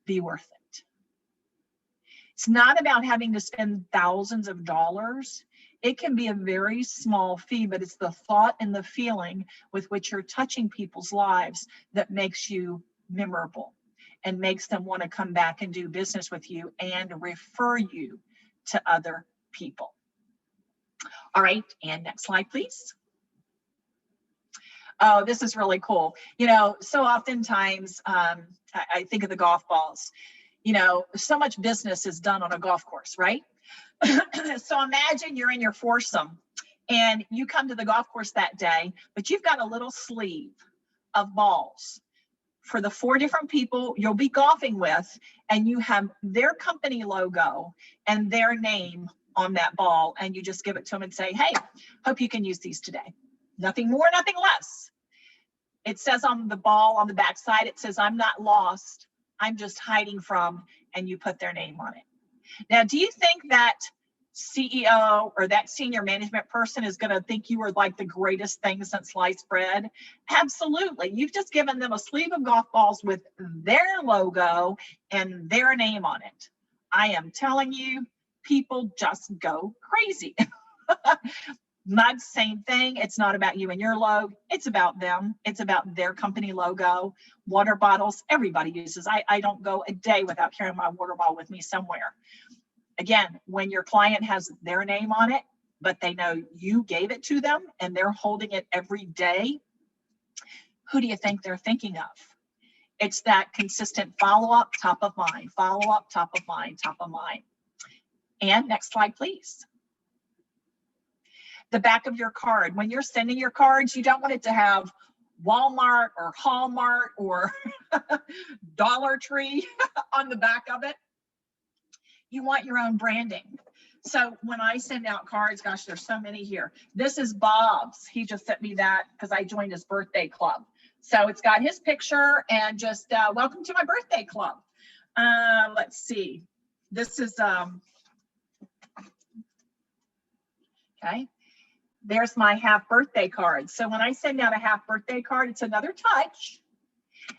be worth it? It's not about having to spend thousands of dollars. It can be a very small fee, but it's the thought and the feeling with which you're touching people's lives that makes you memorable and makes them want to come back and do business with you and refer you to other people. All right, and next slide, please. Oh, this is really cool. You know, so oftentimes I think of the golf balls. You know, so much business is done on a golf course, right? So imagine you're in your foursome and you come to the golf course that day, but you've got a little sleeve of balls for the 4 different people you'll be golfing with, and you have their company logo and their name on that ball, and you just give it to them and say, hey, hope you can use these today. Nothing more, nothing less. It says on the ball on the back side, it says, I'm not lost, I'm just hiding from, and you put their name on it. Now, do you think that CEO or that senior management person is going to think you are like the greatest thing since sliced bread? Absolutely. You've just given them a sleeve of golf balls with their logo and their name on it. I am telling you, people just go crazy. Not the same thing. It's not about you and your logo. It's about them. It's about their company logo. Water bottles, everybody uses. I don't go a day without carrying my water bottle with me somewhere. Again, when your client has their name on it, but they know you gave it to them and they're holding it every day, who do you think they're thinking of? It's that consistent follow-up, top of mind, follow-up, top of mind, top of mind. And next slide, please. The back of your card. When you're sending your cards, you don't want it to have Walmart or Hallmark or Dollar Tree on the back of it. You want your own branding. So when I send out cards, gosh, there's so many here. This is Bob's. He just sent me that because I joined his birthday club. So it's got his picture and just welcome to my birthday club. Let's see. This is, okay. There's my half birthday card. So when I send out a half birthday card, it's another touch.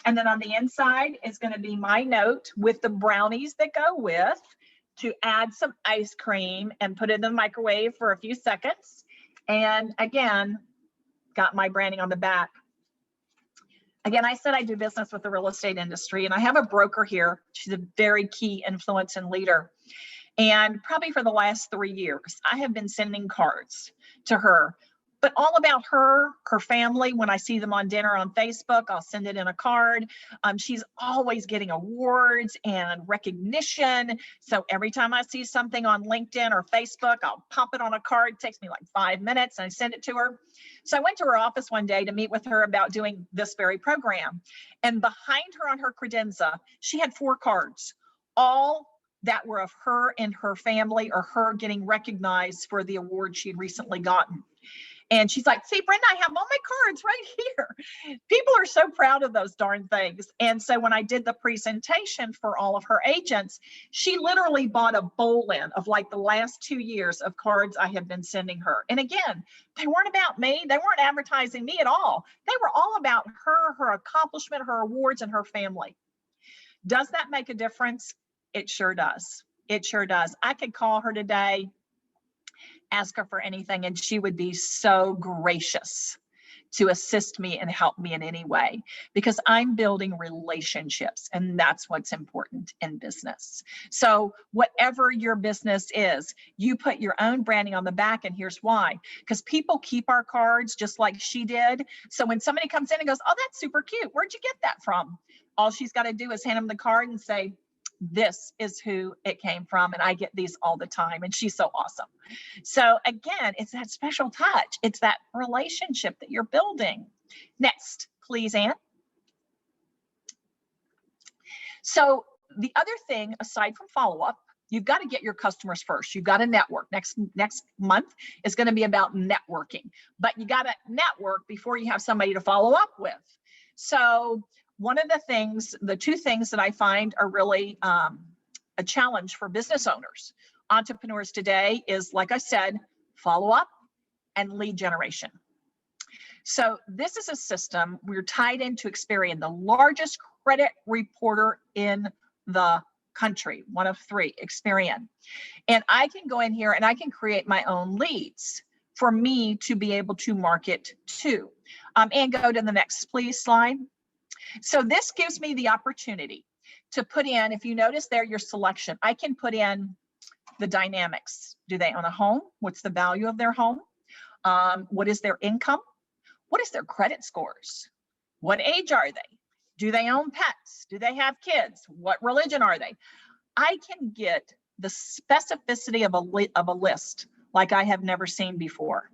And then on the inside is going to be my note with the brownies that go with, to add some ice cream and put it in the microwave for a few seconds. And again, got my branding on the back. Again, I said I do business with the real estate industry, and I have a broker here. She's a very key influence and leader. And probably for the last 3 years, I have been sending cards to her, but all about her, her family. When I see them on dinner on Facebook, I'll send it in a card. She's always getting awards and recognition. So every time I see something on LinkedIn or Facebook, I'll pop it on a card. It takes me like 5 minutes and I send it to her. So I went to her office one day to meet with her about doing this very program. And behind her on her credenza, she had 4 cards, all that were of her and her family, or her getting recognized for the award she'd recently gotten. And she's like, see, Brenda, I have all my cards right here. People are so proud of those darn things. And so when I did the presentation for all of her agents, she literally bought a bowl-in of like the last 2 years of cards I have been sending her. And again, they weren't about me. They weren't advertising me at all. They were all about her, her accomplishment, her awards, and her family. Does that make a difference? It sure does. It sure does. I could call her today, ask her for anything, and she would be so gracious to assist me and help me in any way, because I'm building relationships, and that's what's important in business. So whatever your business is, you put your own branding on the back, and here's why. Because people keep our cards just like she did. So when somebody comes in and goes, oh, that's super cute, where'd you get that from? All she's got to do is hand them the card and say, this is who it came from, and I get these all the time, and she's so awesome. So again, it's that special touch. It's that relationship that you're building. Next, please, Ann. So the other thing, aside from follow-up, you've got to get your customers first. You've got to network. Next month is going to be about networking, but you got to network before you have somebody to follow up with. So one of the things, the two things that I find are really a challenge for business owners, entrepreneurs today is, like I said, follow up and lead generation. So this is a system we're tied into Experian, the largest credit reporter in the country, one of three, Experian. And I can go in here and I can create my own leads for me to be able to market to. And go to the next, please, slide. So this gives me the opportunity to put in, if you notice there, your selection, I can put in the dynamics. Do they own a home? What's the value of their home? What is their income? What is their credit scores? What age are they? Do they own pets? Do they have kids? What religion are they? I can get the specificity of a list like I have never seen before.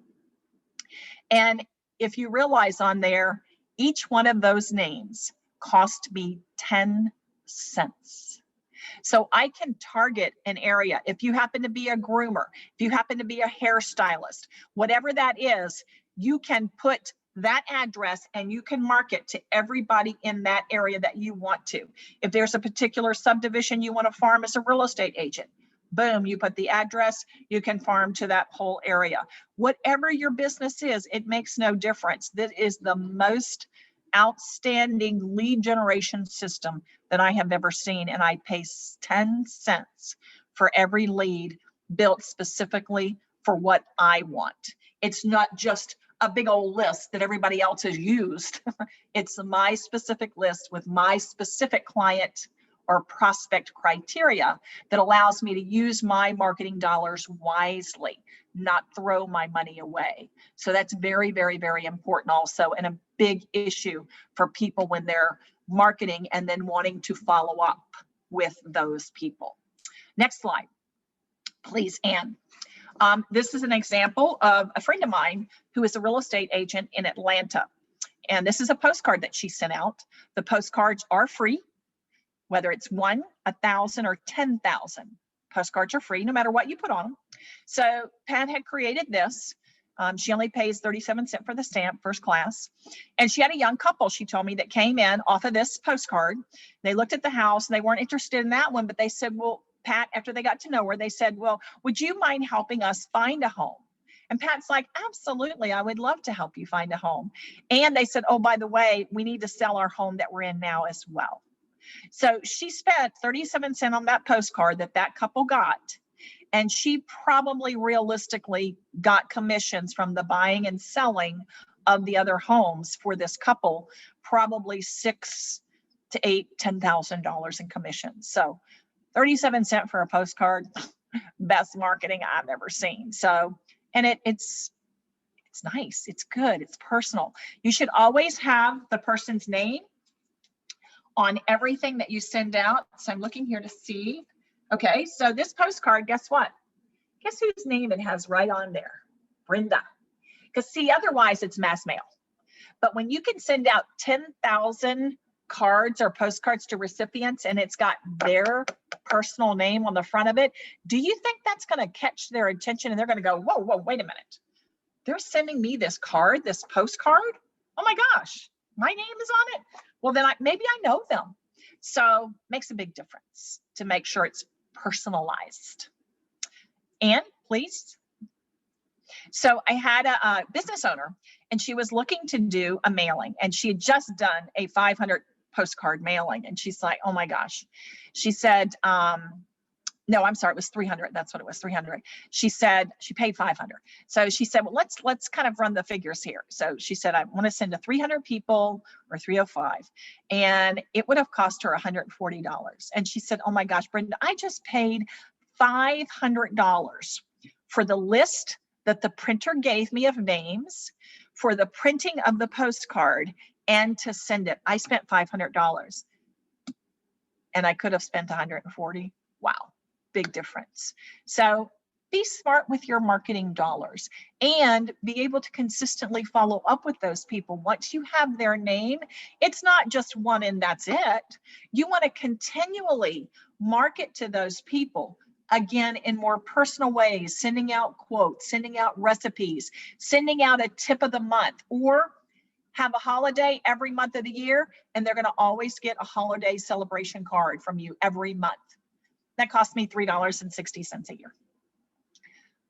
And if you realize on there, each one of those names cost me 10 cents. So I can target an area. If you happen to be a groomer, if you happen to be a hairstylist, whatever that is, you can put that address and you can market to everybody in that area that you want to. If there's a particular subdivision you want to farm as a real estate agent, boom, you put the address, you can farm to that whole area. Whatever your business is, it makes no difference. That is the most outstanding lead generation system that I have ever seen. And I pay 10 cents for every lead built specifically for what I want. It's not just a big old list that everybody else has used. It's my specific list with my specific client or prospect criteria that allows me to use my marketing dollars wisely, not throw my money away. So that's very, very, very important also, and a big issue for people when they're marketing and then wanting to follow up with those people. Next slide, please, Anne. This is an example of a friend of mine who is a real estate agent in Atlanta. And this is a postcard that she sent out. The postcards are free, whether it's 1, 1,000, or 10,000. Postcards are free no matter what you put on them. So Pat had created this. She only pays 37 cents for the stamp, first class. And she had a young couple, she told me, that came in off of this postcard. They looked at the house and they weren't interested in that one, but they said, well, Pat, after they got to know her, they said, well, would you mind helping us find a home? And Pat's like, absolutely, I would love to help you find a home. And they said, oh, by the way, we need to sell our home that we're in now as well. So she spent 37 cents on that postcard that couple got. And she probably realistically got commissions from the buying and selling of the other homes for this couple, probably $6,000 to $10,000 in commissions. So 37 cents for a postcard, best marketing I've ever seen. So, and it's nice, it's good, it's personal. You should always have the person's name on everything that you send out. So I'm looking here to see. Okay, so this postcard, guess what? Guess whose name it has right on there? Brenda. Because see, otherwise it's mass mail. But when you can send out 10,000 cards or postcards to recipients and it's got their personal name on the front of it, do you think that's going to catch their attention and they're going to go, whoa, wait a minute. They're sending me this card, this postcard? Oh my gosh, my name is on it. Well, then maybe I know them. So makes a big difference to make sure it's personalized. And please. So I had a business owner and she was looking to do a mailing and she had just done a 500 postcard mailing. And she's like, oh my gosh. She said, no, I'm sorry, it was 300. That's what it was, 300. She said she paid 500. So she said, well, let's kind of run the figures here. So she said, I want to send to 300 people or 305. And it would have cost her $140. And she said, oh my gosh, Brenda, I just paid $500 for the list that the printer gave me of names, for the printing of the postcard, and to send it. I spent $500 and I could have spent $140. Wow, big difference. So be smart with your marketing dollars and be able to consistently follow up with those people. Once you have their name, it's not just one and that's it. You want to continually market to those people. Again, in more personal ways, sending out quotes, sending out recipes, sending out a tip of the month, or have a holiday every month of the year, and they're going to always get a holiday celebration card from you every month. That cost me $3.60 a year.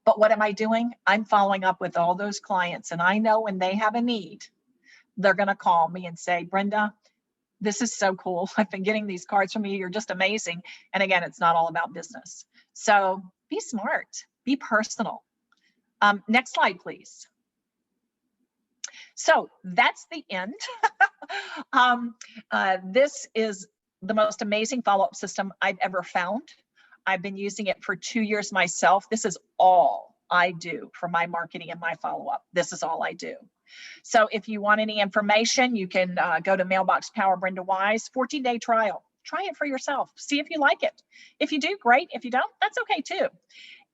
But what am I doing? I'm following up with all those clients, and I know when they have a need, they're going to call me and say, Brenda, this is so cool. I've been getting these cards from you. You're just amazing. And again, it's not all about business. So be smart, be personal. Next slide, please. So that's the end. This is the most amazing follow-up system I've ever found. I've been using it for 2 years myself. This is all I do for my marketing and my follow-up. This is all I do. So if you want any information, you can go to Mailbox Power Brenda Wise, 14-day trial. Try it for yourself. See if you like it. If you do, great. If you don't, that's okay too.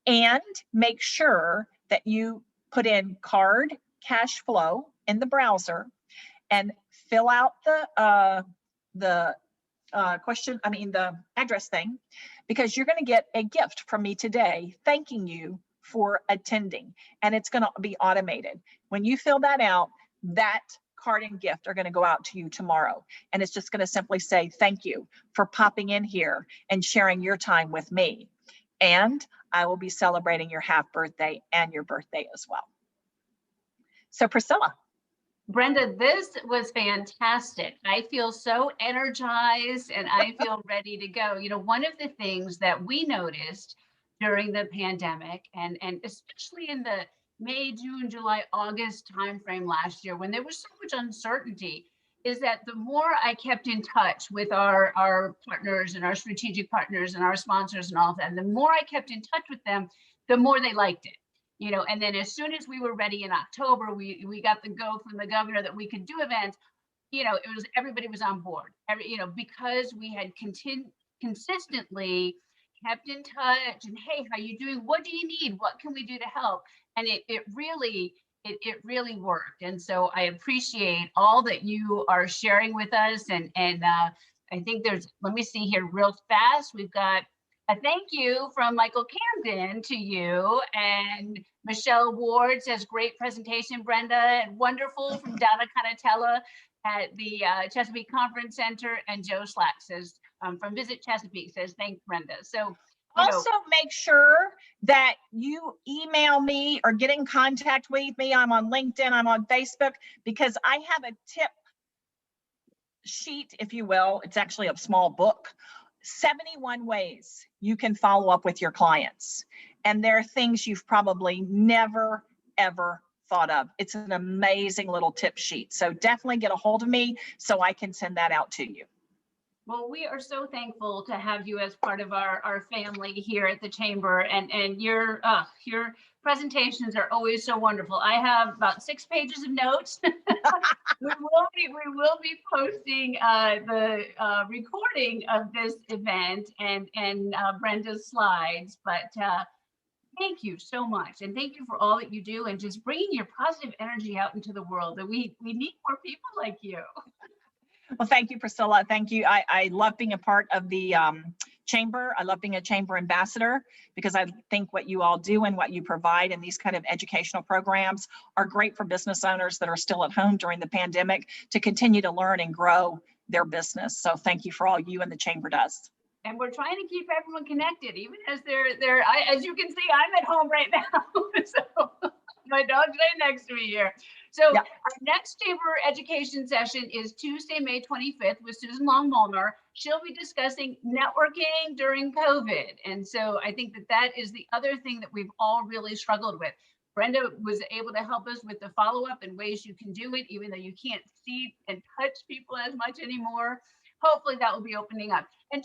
And make sure that you put in card cash flow in the browser and fill out the address thing, because you're going to get a gift from me today thanking you for attending, and it's going to be automated. When you fill that out, that card and gift are going to go out to you tomorrow, and it's just going to simply say thank you for popping in here and sharing your time with me, and I will be celebrating your half birthday and your birthday as well. So Priscilla. Brenda, this was fantastic. I feel so energized and I feel ready to go. You know, one of the things that we noticed during the pandemic and especially in the May, June, July, August timeframe last year, when there was so much uncertainty, is that the more I kept in touch with our partners and our strategic partners and our sponsors and all of that, and the more I kept in touch with them, the more they liked it. You know, and then as soon as we were ready in October, we got the go from the governor that we could do events. You know, everybody was on board. Because we had consistently kept in touch and, hey, how you doing? What do you need? What can we do to help? And it really worked. And so I appreciate all that you are sharing with us. And I think let me see here real fast. We've got a thank you from Michael Camden to you, and Michelle Ward says, great presentation, Brenda, and wonderful from Donna Canatella at the Chesapeake Conference Center, and Joe Slack says, from Visit Chesapeake says, thanks, Brenda. So also make sure that you email me or get in contact with me. I'm on LinkedIn, I'm on Facebook, because I have a tip sheet, if you will. It's actually a small book. 71 ways you can follow up with your clients. And there are things you've probably never, ever thought of. It's an amazing little tip sheet. So definitely get a hold of me so I can send that out to you. Well, we are so thankful to have you as part of our family here at the Chamber, and your presentations are always so wonderful. I have about 6 pages of notes. we will be posting the recording of this event and Brenda's slides, but thank you so much, and thank you for all that you do and just bringing your positive energy out into the world. That we need more people like you. Well, thank you, Priscilla. Thank you. I love being a part of the Chamber. I love being a Chamber ambassador, because I think what you all do and what you provide in these kind of educational programs are great for business owners that are still at home during the pandemic to continue to learn and grow their business. So thank you for all you and the Chamber does. And we're trying to keep everyone connected, even as as you can see, I'm at home right now. So my dog's right next to me here. So yeah. Our next Chamber education session is Tuesday, May 25th with Susan Long-Molnar. She'll be discussing networking during COVID. And so I think that is the other thing that we've all really struggled with. Brenda was able to help us with the follow-up and ways you can do it, even though you can't see and touch people as much anymore. Hopefully that will be opening up. And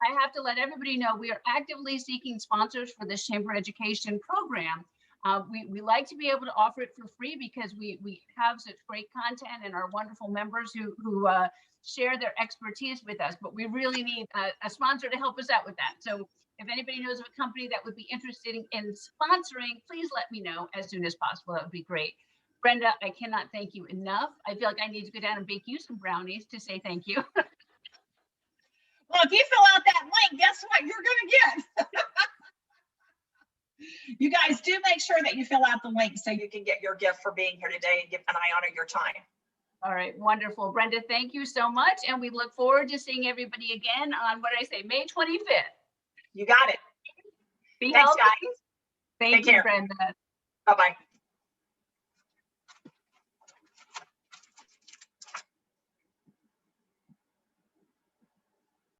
I have to let everybody know we are actively seeking sponsors for this Chamber education program. We like to be able to offer it for free because we have such great content and our wonderful members who share their expertise with us, but we really need a sponsor to help us out with that. So If anybody knows of a company that would be interested in sponsoring, please let me know as soon as possible. That would be great. Brenda, I cannot thank you enough. I feel like I need to go down and bake you some brownies to say thank you. Well, if you fill out that link, guess what you're going to get? You guys do make sure that you fill out the link so you can get your gift for being here today, and I honor your time. All right, wonderful. Brenda, thank you so much. And we look forward to seeing everybody again on, what did I say, May 25th. You got it. Be Thanks, healthy. guys. Thank Take you, care. Brenda. Bye-bye.